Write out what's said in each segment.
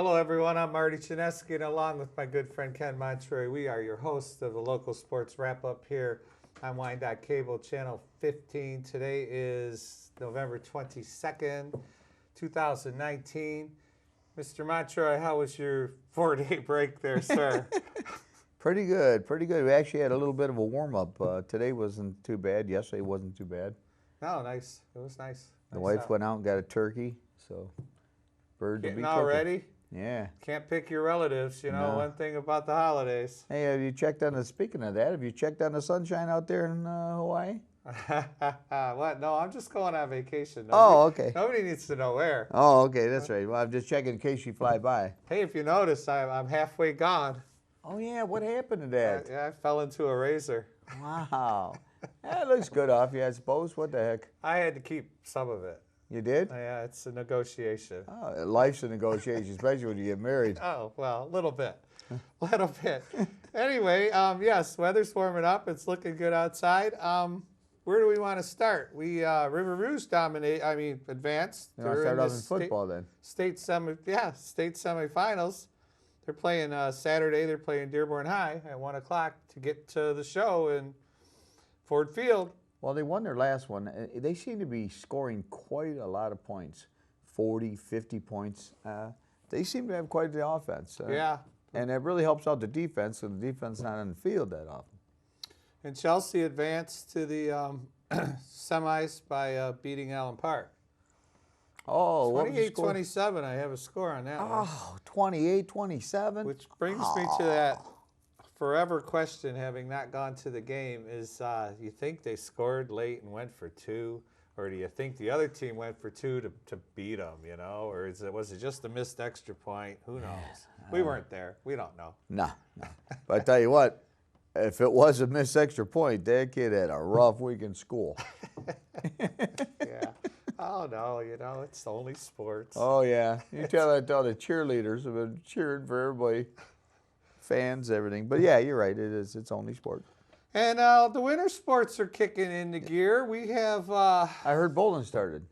Hello, everyone. I'm Marty Janeski, and along with my good friend Ken Montroy, we are your hosts of the local sports wrap-up here on Cable Channel 15. Today is November 22nd, 2019. Mr. Montroy, how was your 4-day break there, sir? Pretty good, pretty good. We actually had a little bit of a warm-up. Today wasn't too bad. Yesterday wasn't too bad. No, nice. It was nice. The wife went out and got a turkey, so birds will be Getting all cooking. ready? Yeah. Can't pick your relatives, No. one thing about the holidays. Hey, have you checked on the, speaking of that, have you checked on the sunshine out there in Hawaii? What? No, I'm just going on vacation. Okay. Nobody needs to know where. Oh, okay, that's right. Well, I'm just checking in case you fly by. Hey, if you notice, I'm halfway gone. Oh, yeah, what happened to that? I fell into a razor. Wow. That looks good off you, I suppose. What the heck? I had to keep some of it. You did? Yeah, it's a negotiation. Oh, life's a negotiation, especially when you get married. Oh, well, a little bit. Little bit. Anyway, yes, weather's warming up. It's looking good outside. Where do we want to start? River Rouge advanced. You want to start off in football then? State semifinals. They're playing Saturday. They're playing Dearborn High at 1 o'clock to get to the show in Ford Field. Well, they won their last one. They seem to be scoring quite a lot of points, 40, 50 points. They seem to have quite the offense. Yeah. And it really helps out the defense, so the defense is not on the field that often. And Chelsea advanced to the semis by beating Allen Park. Oh, what was the score? 28-27, I have a score on that one. Oh, 28-27? Which brings me to that forever question, having not gone to the game, is you think they scored late and went for two, or do you think the other team went for two to beat them, or was it just a missed extra point? Who knows? We weren't there. We don't know. No. But I tell you what, if it was a missed extra point, that kid had a rough week in school. Yeah. Oh, no, it's only sports. Oh, yeah. You tell that to all the cheerleaders have been cheering for everybody. Fans, everything. But yeah, you're right. It's only sport. And the winter sports are kicking into gear. We have I heard bowling started.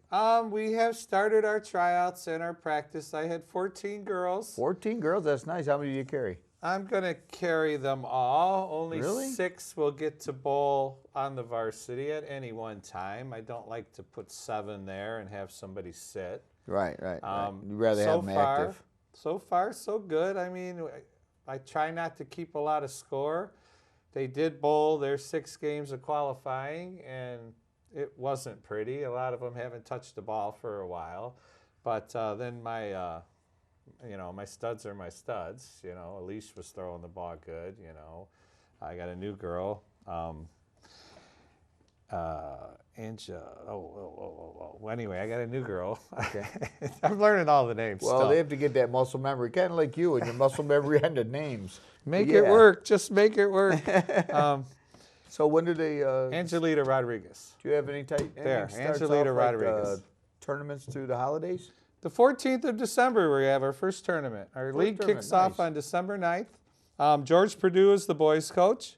We have started our tryouts and our practice. I had 14 girls. 14 girls? That's nice. How many do you carry? I'm going to carry them all. Only Really? 6 will get to bowl on the varsity at any one time. I don't like to put 7 there and have somebody sit. Right. You'd rather have them active. So far, so good. I mean, I try not to keep a lot of score. They did bowl their 6 games of qualifying, and it wasn't pretty. A lot of them haven't touched the ball for a while. But then my studs are my studs. Elise was throwing the ball good. I got a new girl. Anyway, I got a new girl. Okay. I'm learning all the names. Well, they have to get that muscle memory, kind of like you and your muscle memory on the names. Make it work. Just make it work. So when do they? Angelita Rodriguez. Do you have any Angelita Rodriguez. Tournaments through the holidays? The 14th of December, we have our first tournament. Our league kicks off on December 9th. George Perdue is the boys' coach.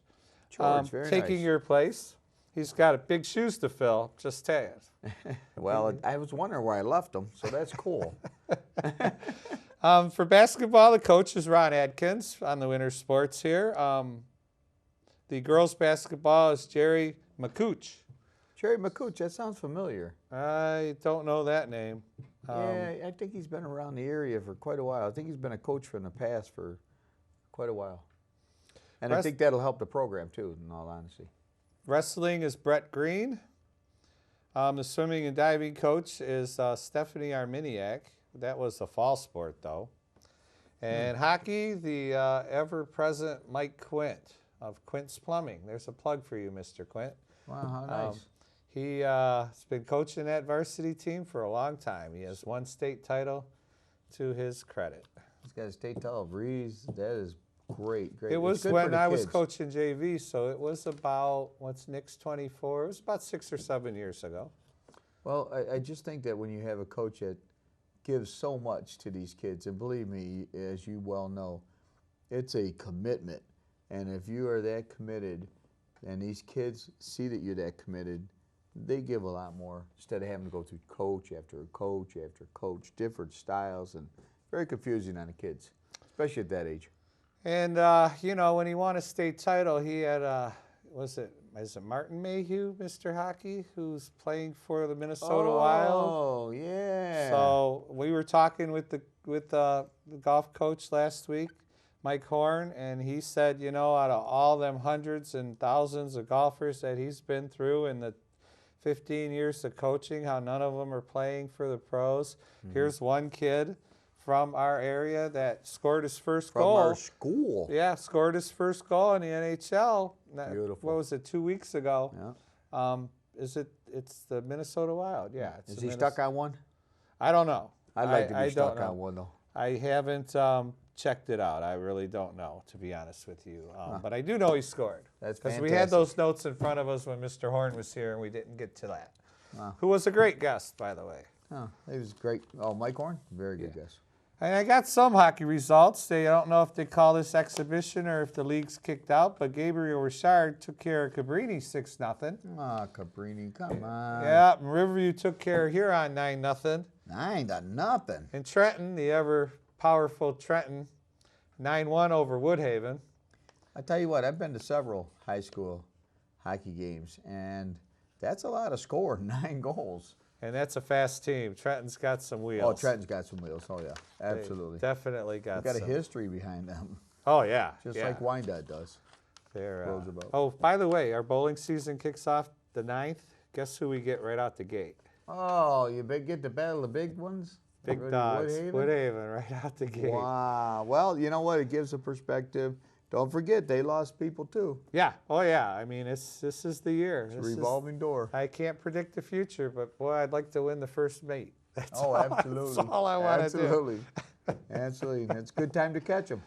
George, very taking nice. your place. He's got big shoes to fill, just tell you. Well, I was wondering where I left them, so that's cool. For basketball, the coach is Ron Adkins on the winter sports here. The girls' basketball is Jerry McCooch. Jerry McCooch, that sounds familiar. I don't know that name. Yeah, I think he's been around the area for quite a while. I think he's been a coach in the past for quite a while. And I think that'll help the program, too, in all honesty. Wrestling is Brett Green. The swimming and diving coach is Stephanie Arminiak. That was a fall sport, though. And hockey, the ever-present Mike Quint of Quint's Plumbing. There's a plug for you, Mr. Quint. Wow, how nice. He has been coaching that varsity team for a long time. He has 1 state title to his credit. He's got a state title of Reeves. That is great. It was when I was coaching JV, so it was about, what's Nick's 24? It was about 6 or 7 years ago. Well, I just think that when you have a coach that gives so much to these kids, and believe me, as you well know, it's a commitment. And if you are that committed, and these kids see that you're that committed, they give a lot more instead of having to go through coach after coach after coach, different styles. And Very confusing on the kids, especially at that age. And, when he won a state title, he had, is it Martin Mayhew, Mr. Hockey, who's playing for the Minnesota Wild? Oh, yeah. So we were talking with the golf coach last week, Mike Horn, and he said, out of all them hundreds and thousands of golfers that he's been through in the 15 years of coaching, how none of them are playing for the pros. Here's one kid from our area that scored his first goal. From our school. Yeah, scored his first goal in the NHL. Beautiful. What was it, 2 weeks ago? Yeah. It's the Minnesota Wild. Yeah. Is he stuck on one? I don't know. I'd like to be stuck on one, though. I haven't checked it out. I really don't know, to be honest with you. But I do know he scored. That's because fantastic. we had those notes in front of us when Mr. Horn was here, and we didn't get to that. Wow. Who was a great guest, by the way. Oh, he was great. Oh, Mike Horn? Very good guess. And I got some hockey results. I don't know if they call this exhibition or if the league's kicked out, but Gabriel Richard took care of Cabrini 6-0. Ah, Cabrini, come on. Yeah, and Riverview took care of Huron 9-0. 9-0. And Trenton, the ever powerful Trenton, 9-1 over Woodhaven. I tell you what, I've been to several high school hockey games, and that's a lot of score, 9 goals. And that's a fast team. Trenton's got some wheels. Oh, Trenton's got some wheels. Oh, yeah, absolutely. They definitely got They've got some. a history behind them, Oh, yeah. just yeah. like Wyandotte does. They're, Roosevelt. oh, by the way, our bowling season kicks off the 9th. Guess who we get right out the gate? Oh, you get the battle of big ones? Big Already dogs. Woodhaven? Woodhaven right out the gate. Wow. Well, you know what? It gives a perspective. Don't forget, they lost people, too. Yeah. Oh, yeah. I mean, this is the year. It's a revolving door. I can't predict the future, but, boy, I'd like to win the first mate. That's Absolutely. That's all I want to do. Absolutely. Absolutely. It's a good time to catch them.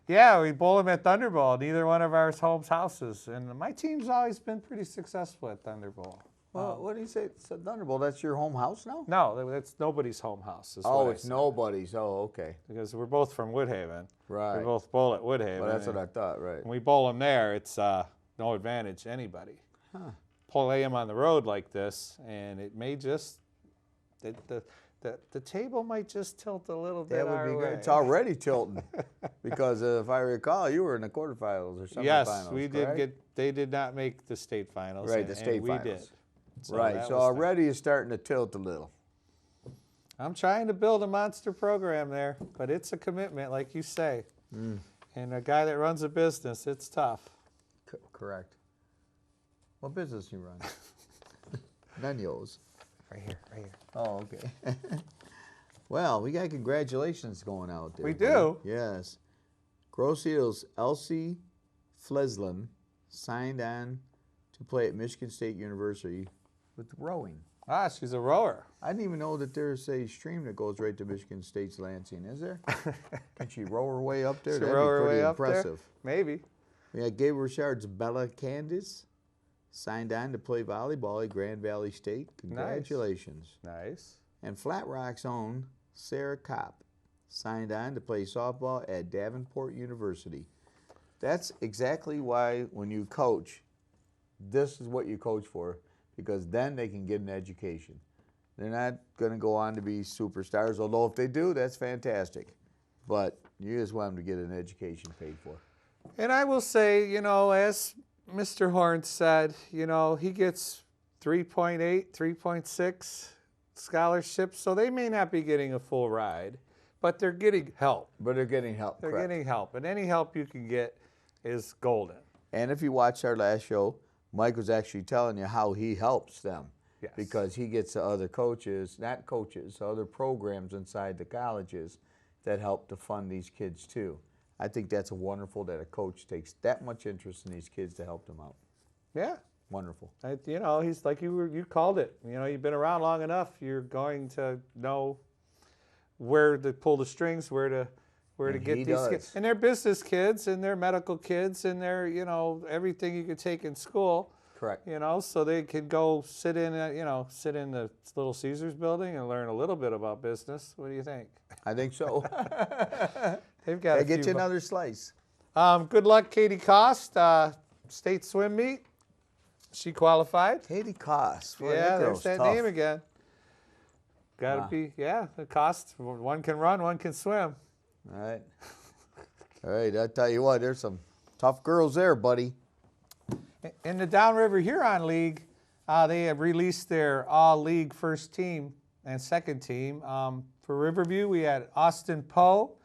Yeah, we bowl them at Thunderbowl. Neither one of ours homes houses. And my team's always been pretty successful at Thunderbowl. Well, what do you say? It's a Thunderbolt. That's your home house now? No, that's nobody's home house. Is Oh, what I it's said. nobody's. Oh, okay. Because we're both from Woodhaven. Right. We both bowl at Woodhaven. Well, that's what I thought, right. When we bowl them there, it's no advantage to anybody. Huh. Play them on the road like this, and it may just the table might just tilt a little bit That would our be way. good. It's already tilting because if I recall, you were in the quarterfinals or semifinals. Yes, we did correct? get. They did not make the state finals. Right, and, the state and finals. we did. So right, that so was already it's starting to tilt a little. I'm trying to build a monster program there, but it's a commitment, like you say. And a guy that runs a business, it's tough. Correct. What business you run? None yours. Right here, right here. Oh, okay. Well, we got congratulations going out there. We buddy. do? Yes. Gross Eels Elsie Fleslin signed on to play at Michigan State University with rowing. Ah, she's a rower. I didn't even know that there's a stream that goes right to Michigan State's Lansing. Is there? Can she row her way up there? She That'd row be her pretty way up impressive. there? Maybe. We got Gabe Richard's Bella Candice signed on to play volleyball at Grand Valley State. Congratulations. Nice. And Flat Rock's own Sarah Kopp signed on to play softball at Davenport University. That's exactly why when you coach, this is what you coach for, because then they can get an education. They're not going to go on to be superstars, although if they do, that's fantastic. But you just want them to get an education paid for. And I will say, as Mr. Horn said, he gets 3.8, 3.6 scholarships, so they may not be getting a full ride, but they're getting help. But they're getting help. They're correct. getting help, and any help you can get is golden. And if you watched our last show, Mike was actually telling you how he helps them. Yes. Because he gets the other coaches, not coaches, other programs inside the colleges that help to fund these kids too. I think that's wonderful that a coach takes that much interest in these kids to help them out. Yeah. Wonderful. He's like you called it. You've been around long enough. You're going to know where to pull the strings, where to get these kids. And they're business kids, and they're medical kids, and they're everything you could take in school. Correct. So they could go sit in the Little Caesars building and learn a little bit about business. What do you think? I think so. They've got to get you another slice. Good luck, Katie Cost. State swim meet. She qualified. Katie Koss. Boy, Yeah, that there's girl's that tough. name again. Got to Wow. be, yeah, the cost. One can run, one can swim. All right. All right, I tell you what, there's some tough girls there, buddy. In the Downriver Huron League, they have released their all-league first team and second team. For Riverview, we had Austin Poe,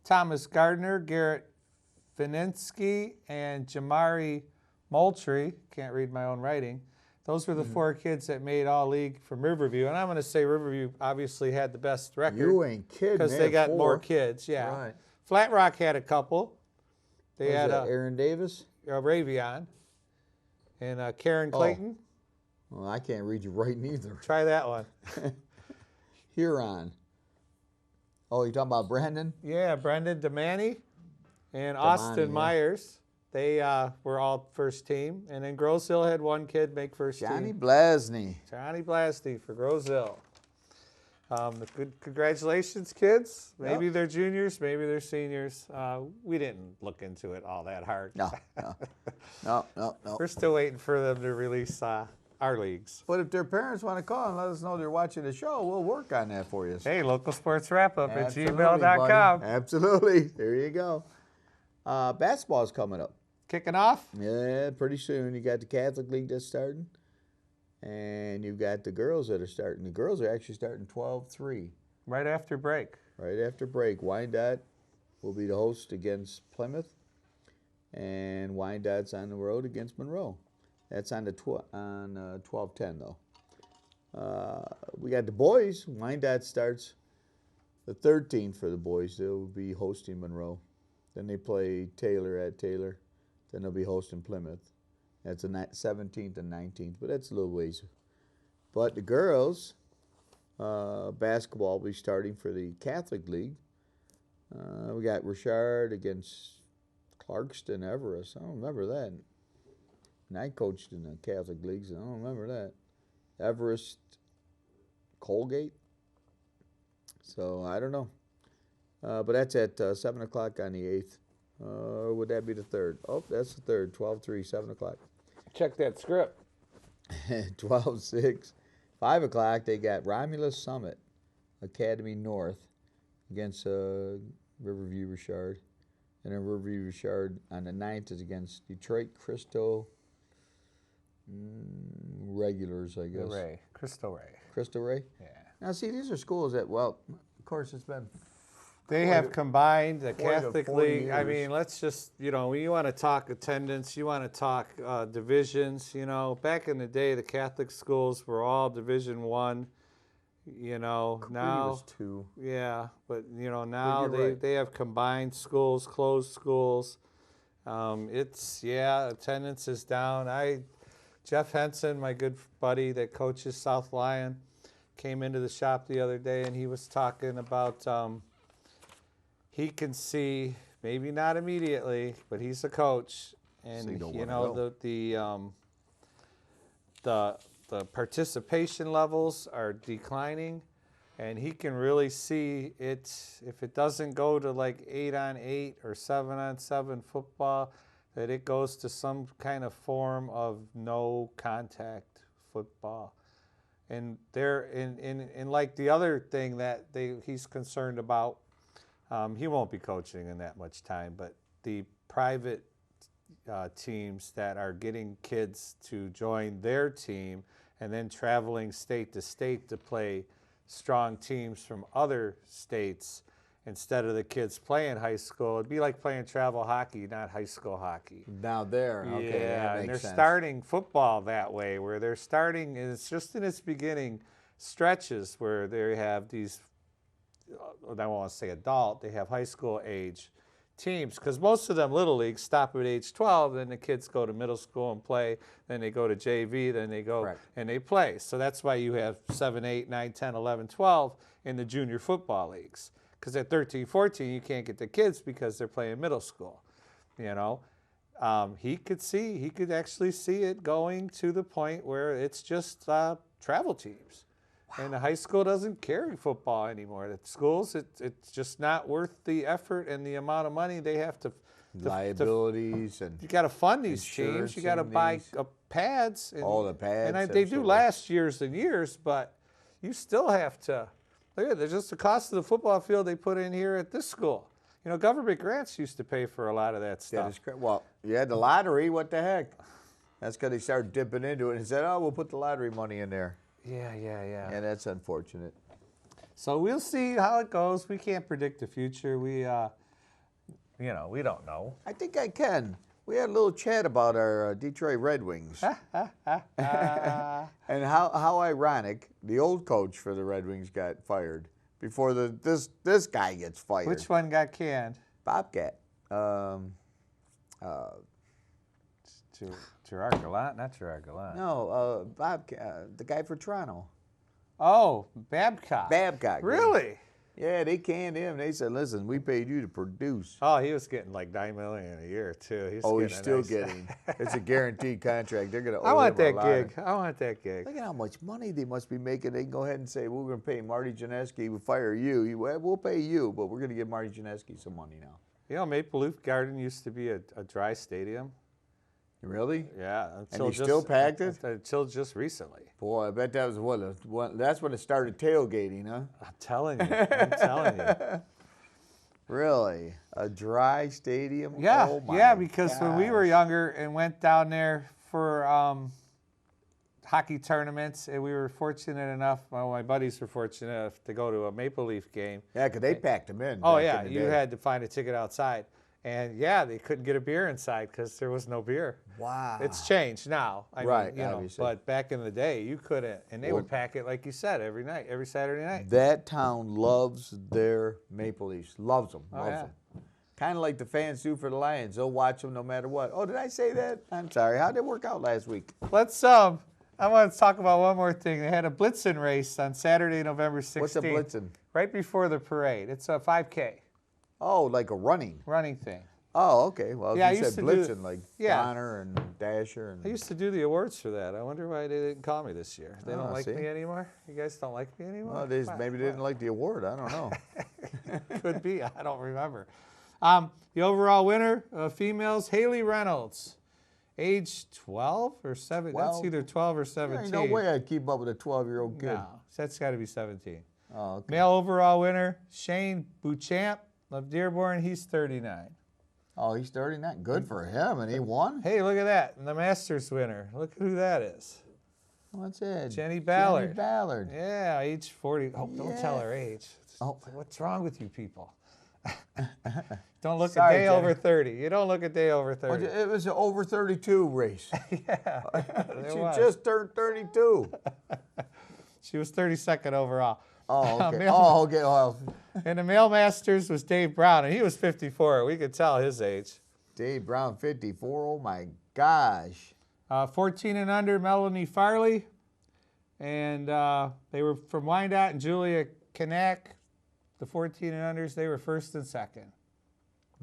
Thomas Gardner, Garrett Vininsky, and Jamari Moultrie. Can't read my own writing. Those were the four kids that made all-league from Riverview. And I'm going to say Riverview obviously had the best record. You ain't kidding. Because they got more kids, yeah. Right. Flat Rock had a couple. They had Aaron Davis? Ravion and Karen Clayton. Well, I can't read you right neither. Try that one. Huron. Oh, you talking about Brandon? Yeah, Brendan DeManny and Austin yeah. Myers. They were all first team. And then Grosse Hill had one kid make first Johnny team. Blasney. Johnny Blasty for Grosse Hill. Congratulations, kids. Maybe they're juniors, maybe they're seniors. We didn't look into it all that hard. No. We're still waiting for them to release our leagues. But if their parents want to call and let us know they're watching the show, we'll work on that for you. Hey, local sports wrap up at Absolutely, gmail.com. buddy. Absolutely. There you go. Basketball's coming up. Kicking off? Yeah, pretty soon. You got the Catholic League that's starting, and you've got the girls that are starting. The girls are actually starting 12-3. Right after break. Right after break. Wyandotte will be the host against Plymouth, and Wyandottes on the road against Monroe. That's on the 12-10 though. We got the boys. Wyandotte starts the 13th for the boys. They'll be hosting Monroe. Then they play Taylor at Taylor. Then they'll be hosting Plymouth. That's the 17th and 19th, but that's a little ways. But the girls, basketball will be starting for the Catholic League. We got Richard against Clarkston Everest. I don't remember that. And I coached in the Catholic Leagues, and I don't remember that. Everest, Colgate. So I don't know. But that's at 7 o'clock on the 8th. Or would that be the 3rd? Oh, that's the 3rd, 12-3, 7 o'clock. Check that script. 12-6. 5 o'clock, they got Romulus Summit, Academy North, against Riverview Richard. And then Riverview Richard on the 9th is against Detroit Cristo Regulars, I guess. Crystal Ray. Crystal Ray? Yeah. Now, see, these are schools that, well, of course, it's been... They have combined the 40 to Catholic 40 League. I years. mean, let's just, you want to talk attendance, you want to talk divisions. Back in the day, the Catholic schools were all Division I. Now was 2. Yeah, but now you're right. they have combined schools, closed schools. Attendance is down. Jeff Henson, my good buddy that coaches South Lyon, came into the shop the other day and he was talking about he can see, maybe not immediately, but he's a coach, and So you don't wanna the participation levels are declining, and he can really see it if it doesn't go to like 8-on-8 or 7-on-7 football, that it goes to some kind of form of no contact football. And they're in like the other thing that he's concerned about. He won't be coaching in that much time, but the private teams that are getting kids to join their team and then traveling state to state to play strong teams from other states instead of the kids playing high school. It'd be like playing travel hockey, not high school hockey. Now there, okay, Yeah, that and makes they're sense. starting football that way, where they're starting, and it's just in its beginning stretches where they have these, I don't want to say adult, they have high school age teams, because most of them little leagues stop at age 12, then the kids go to middle school and play, then they go to JV, then they go and they play. So that's why you have 7, 8, 9, 10, 11, 12 in the junior football leagues, because at 13, 14 you can't get the kids because they're playing middle school. He could actually see it going to the point where it's just travel teams. Wow. And the high school doesn't carry football anymore. The schools, it's just not worth the effort and the amount of money they have to. Liabilities and you got to fund these teams. You got to buy pads. And, all the pads. And they do last years and years, but you still have to Look at there's just the cost of the football field they put in here at this school. You know, government grants used to pay for a lot of that stuff. Well, you had the lottery. What the heck? That's because they started dipping into it and said, "Oh, we'll put the lottery money in there." Yeah. Yeah, that's unfortunate. So we'll see how it goes. We can't predict the future. We don't know. I think I can. We had a little chat about our Detroit Red Wings. And how ironic, the old coach for the Red Wings got fired before this guy gets fired. Which one got canned? Bobcat. Gerard Gallant? Not Gerard Gallant. No, Bobcat, the guy for Toronto. Oh, Babcock. Babcock. Really? Yeah, they canned him. They said, "Listen, we paid you to produce." Oh, he was getting like $9 million a year too. He's still getting. It's a guaranteed contract. They're gonna. I want that gig. I want that gig. Look at how much money they must be making. They can go ahead and say, "We're going to pay Marty Janeski. We'll fire you. We'll pay you, but we're going to give Marty Janeski some money now." You know, Maple Leaf Garden used to be a dry stadium. Really? Yeah. And you still packed it? Until just recently. Boy, I bet that was that's when it started tailgating, huh? I'm telling you. Really? A dry stadium? Yeah, Oh my yeah, because when we were gosh. younger and went down there for hockey tournaments, and we were fortunate enough, well, my buddies were fortunate enough to go to a Maple Leaf game. Yeah, because they packed them in. Oh, back yeah, in the you day. had to find a ticket outside. And, yeah, they couldn't get a beer inside because there was no beer. Wow. It's changed now. I Right, mean, you know, obviously. but back in the day, you couldn't. And they Well- would pack it, like you said, every night, every Saturday night. That town loves their Maple Leafs. Loves them. Oh, Loves yeah. them. Kind of like the fans do for the Lions. They'll watch them no matter what. Oh, did I say that? I'm sorry. How did it work out last week? Let's, I want to talk about one more thing. They had a Blitzen race on Saturday, November 16th. What's a blitzing? Right before the parade. It's a 5K Oh, like a running. thing. Oh, okay. Well, Yeah, I you used said to do- blitzing, like yeah. Donner and Dasher. I And used to do the awards for that. I wonder why they didn't call me this year. They Oh, don't like see? me anymore? You guys don't like me anymore? well, maybe they didn't like the award. I don't know. Could be. I don't remember. The overall winner, females, Haley Reynolds, age 12 or 7. That's 12? either 12 or There 17. ain't no way I'd keep up with a 12-year-old kid. No, that's got to be 17. Oh, okay. Male overall winner, Shane Beauchamp of Dearborn. He's 39. Oh, he's 39. Good for him, and he won. Hey, look at that. And the Masters winner. Look who that is. What's that? Jenny Ballard. Jenny Ballard. Yeah, age 40. Oh, don't tell her age. Oh. What's wrong with you people? Don't look Sorry, a day Jenny. over 30. You don't look a day over Well, 30. it was an over 32 race. Yeah, She was. just turned 32. She was 32nd overall. Oh, okay. Male- Oh, okay. Well, And the male Masters was Dave Brown, and he was 54. We could tell his age. Dave Brown, 54. Oh, my gosh. 14 and under, Melanie Farley. And they were from Wyandotte, and Julia Kanak, the 14 and unders, they were first and second.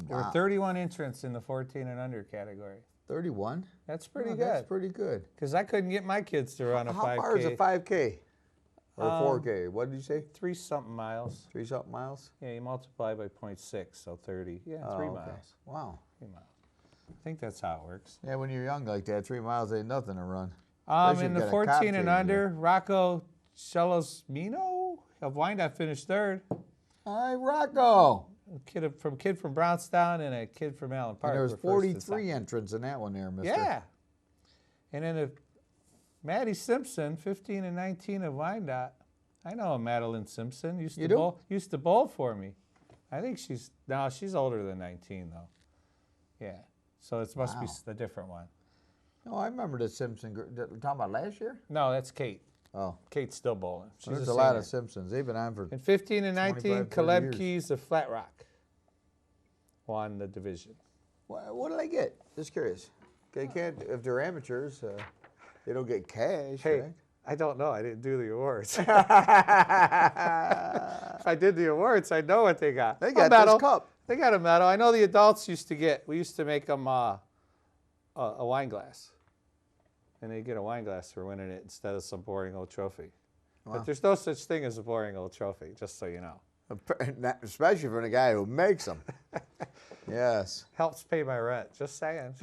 There were Wow. 31 entrants in the 14 and under category. 31? That's pretty Oh, good. That's pretty good. Because I couldn't get my kids to run a How 5K. far is a 5K? Or a Um, 4K? What did you say? 3-something miles. 3-something miles? Yeah, you multiply by 0.6, so 30. Yeah, Oh, 3 okay. miles. Wow. 3 miles. I think that's how it works. Yeah, when you're young like that, 3 miles ain't nothing to run. In Especially the if you got a 14 cop and chasing under, Rocco Celosmino of Wyandotte finished third. Hi, Rocco. A kid from Brownstown and a kid from Allen Park. And there was were first and 43 entrants in that one there, mister. Yeah. And then Maddie Simpson, 15 and 19 of Wyandotte. I know a Madeline Simpson. Used You to do? Used to bowl for me. I think she's older than 19 though. Yeah. So it must be Wow. a different one. Oh, I remember the Simpson. We're talking about last year? No, that's Kate. Oh, Kate's still bowling. She's there's a a lot senior. of Simpsons. They've been on for. In 15 and 19, 25, 30 Caleb years. Keys of Flat Rock won the division. What did I get? Just curious. They can't, if they're amateurs, they don't get cash, Hey, right? I don't know. I didn't do the awards. If I did the awards, I'd know what they got. They A got medal. this cup. They got a medal. I know the adults used to get. We used to make them a wine glass, and they get a wine glass for winning it instead of some boring old trophy. Wow. But there's no such thing as a boring old trophy, just so you know. Especially for the guy who makes them. Yes. Helps pay my rent. Just saying.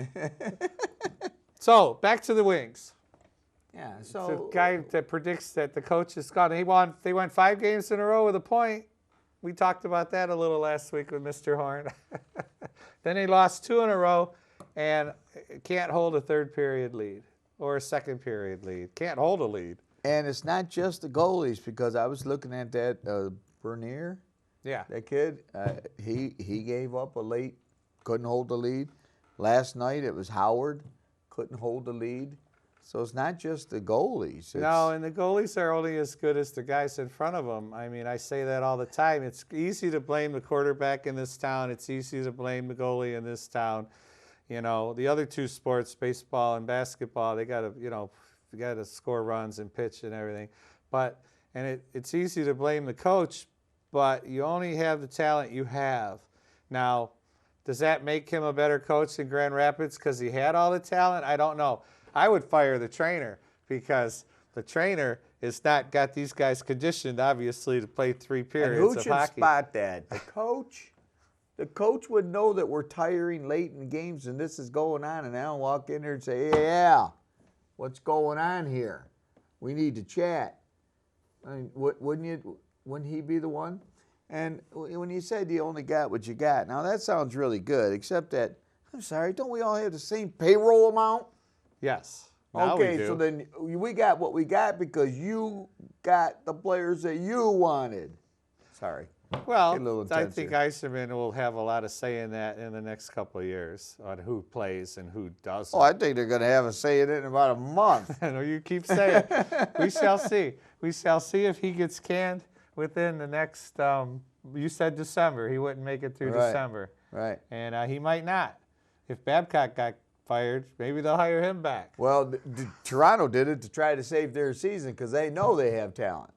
So back to the Wings. Yeah, It's so a guy that predicts that the coach is gone. They won 5 games in a row with a point. We talked about that a little last week with Mr. Horn. Then they lost 2 in a row and can't hold a third period lead or a second period lead. Can't hold a lead. And it's not just the goalies, because I was looking at that Bernier, Yeah. that kid. He gave up a late, couldn't hold the lead. Last night it was Howard, couldn't hold the lead. So it's not just the goalies. No, and the goalies are only as good as the guys in front of them. I mean, I say that all the time. It's easy to blame the quarterback in this town. It's easy to blame the goalie in this town. You know, the other 2 sports, baseball and basketball, they got to score runs and pitch and everything. It's easy to blame the coach, but you only have the talent you have. Now, does that make him a better coach in Grand Rapids because he had all the talent? I don't know. I would fire the trainer, because the trainer has not got these guys conditioned, obviously, to play 3 periods and who of should hockey. spot that? The coach? The coach would know that we're tiring late in games and this is going on, and I'll walk in there and say, yeah, what's going on here? We need to chat. I mean, wouldn't he be the one? And when you said you only got what you got, now that sounds really good, except that, I'm sorry, don't we all have the same payroll amount? Yes. Now we Okay, do. so then we got what we got because you got the players that you wanted. Sorry. Well, Get a little I intense think here. Eiserman will have a lot of say in that in the next couple of years on who plays and who doesn't. Oh, I think they're going to have a say in it in about a month. I know you keep saying. We shall see. We shall see if he gets canned within the next. You said December. He wouldn't make it through Right. December, Right. and he might not. If Babcock got fired, maybe they'll hire him back. Well, Toronto did it to try to save their season because they know they have talent.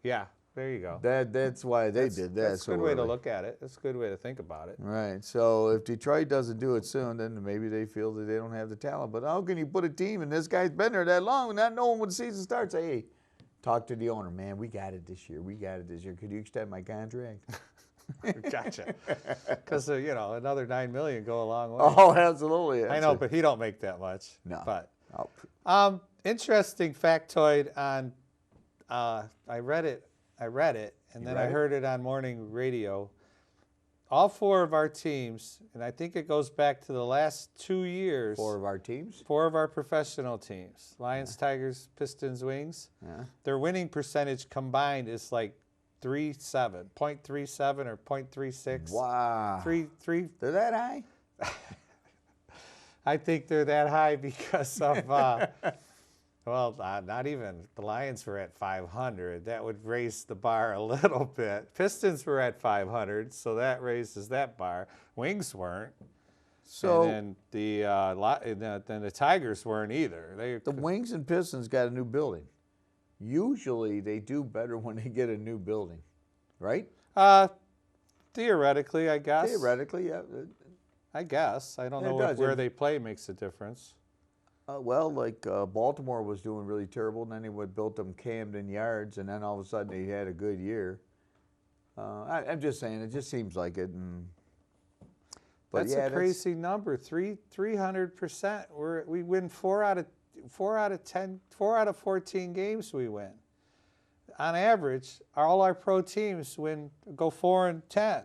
Yeah, there you go. That's why they did that. That's a so good way to early. look at it. That's a good way to think about it. Right. So if Detroit doesn't do it soon, then maybe they feel that they don't have the talent. But how can you put a team, and this guy's been there that long, not knowing when the season starts? Say, hey, talk to the owner, man. We got it this year. We got it this year. Could you extend my contract? Gotcha. Because another $9 million go a long way. Oh, absolutely. I know, but he don't make that much. No. But Oh. interesting factoid on. I read it, and then I heard it on morning radio. All 4 of our teams, and I think it goes back to the last 2 years. 4 of our teams? 4 of our professional teams: Lions, Tigers, Pistons, Wings. Yeah. Their winning percentage combined is like 0.37 or 0.36. Wow. Three. They're that high? I think they're that high because of, not even. The Lions were at 500. That would raise the bar a little bit. Pistons were at 500, so that raises that bar. Wings weren't. So and then the Tigers weren't either. the Wings and Pistons got a new building. Usually they do better when they get a new building, right? Theoretically, I guess. Theoretically, yeah. I guess. I don't It know does. where they play makes a difference. Baltimore was doing really terrible, and then they built them Camden Yards, and then all of a sudden they had a good year. I'm just saying, it just seems like it. That's a crazy number. 300%. We win 4 out of 14 games we win. On average, all our pro teams go 4-10.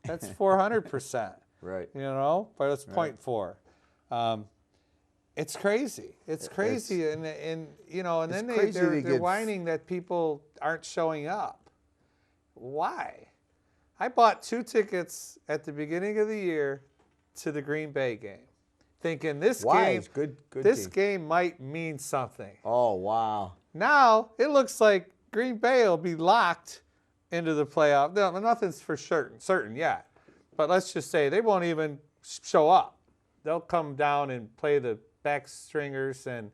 That's 400%. Right. But it's 0.4. It's crazy. It's crazy, and then they're whining that people aren't showing up. Why? I bought 2 tickets at the beginning of the year to the Green Bay game, thinking this game might mean something. Oh, wow. Now it looks like Green Bay will be locked into the playoff. No, nothing's for certain yet, but let's just say they won't even show up. They'll come down and play the back stringers, and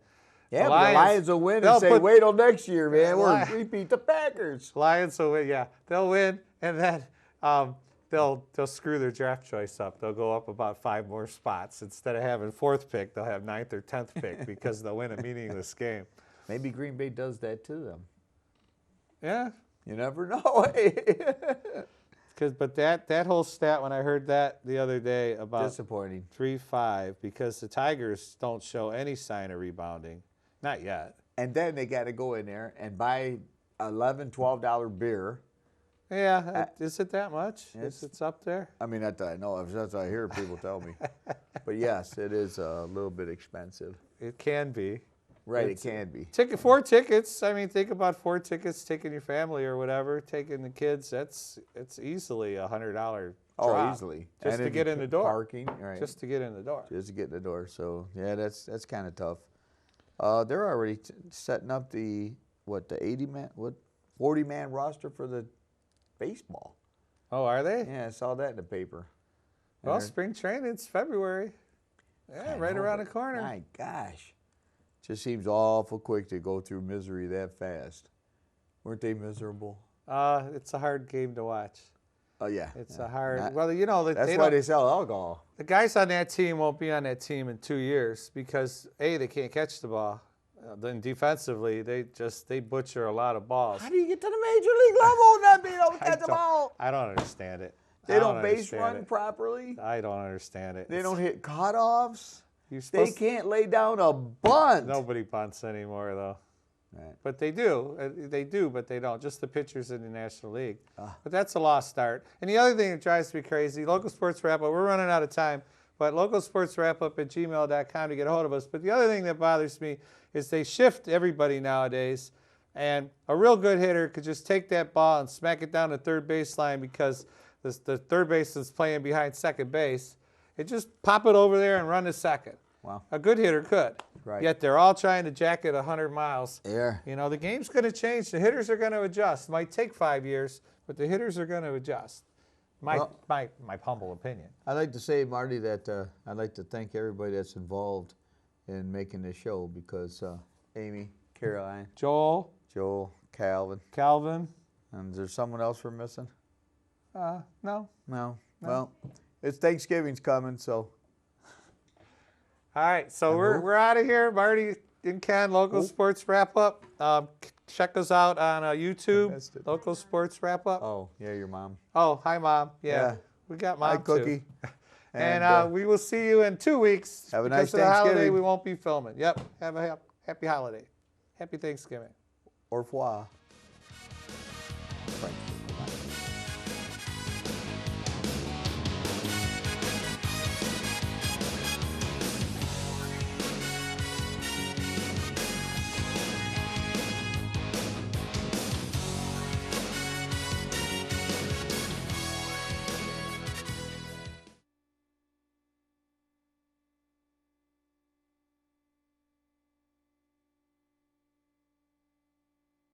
the Lions will win and say, wait till next year, man. We beat the Packers. Lions will win, yeah. They'll win, and then they'll screw their draft choice up. They'll go up about 5 more spots. Instead of having 4th pick, they'll have 9th or 10th pick because they'll win a meaningless game. Maybe Green Bay does that to them. Yeah. You never know. But that whole stat, when I heard that the other day about disappointing 3-5, because the Tigers don't show any sign of rebounding, not yet. and then they got to go in there and buy $11, $12 beer. Yeah, is it that much? It's- It's up there. I mean, not that I know of. That's what I hear people tell me. But yes, it is a little bit expensive. It can be. Right, It's- it can be. 4 tickets. I mean, think about 4 tickets, taking your family or whatever, taking the kids. It's easily $100 Oh, drop easily. just And to if get you in the put door. Parking, right. Just to get in the door. Just to get in the door. So yeah, that's kind of tough. They're already setting up the 40-man roster for the baseball. Oh, are they? Yeah, I saw that in the paper. And Well, they're- spring training's February. Yeah, I right know, around the but corner. My gosh, just seems awful quick to go through misery that fast. Weren't they miserable? It's a hard game to watch. Oh yeah, It's yeah. a hard. Not- Well, you know, That's they why don't, they sell alcohol. the guys on that team won't be on that team in 2 years because they can't catch the ball. Then defensively, they butcher a lot of balls. How do you get to the major league level and not being able to catch the ball? I don't understand it. They I don't base understand run it. properly. I don't understand it. They don't hit cutoffs. You're They supposed can't lay down a bunt. Nobody bunts anymore though. Right. But they do. They do, but they don't. Just the pitchers in the National League. Ah. But that's a lost start. And the other thing that drives me crazy, Local Sports Wrap Up, we're running out of time, but localsportswrapup@gmail.com to get a hold of us. But the other thing that bothers me is they shift everybody nowadays. And a real good hitter could just take that ball and smack it down the third baseline because the third baseman's playing behind second base. And just pop it over there and run to second. Wow. A good hitter could. Right. Yet they're all trying to jack it 100 miles. Yeah. You know, the game's going to change. The hitters are going to adjust. It might take 5 years, but the hitters are going to adjust. My humble opinion. I'd like to say, Marty, that I'd like to thank everybody that's involved in making this show because Amy, Caroline, Joel, Joel, Calvin, Calvin. and is there someone else we're missing? No. No. Well, it's Thanksgiving's coming, so. All right, so we're out of here. Marty and Ken, Local Sports Wrap Up. Check us out on YouTube, missed it. Local Sports Wrap Up. Oh, yeah, your mom. Oh, hi, Mom. Yeah, Yeah. we got Mom Hi, Cookie. too. And we will see you in 2 weeks. Have a because nice of the holiday, Thanksgiving. we won't be filming. Yep, have a happy holiday. Happy Thanksgiving. Au revoir.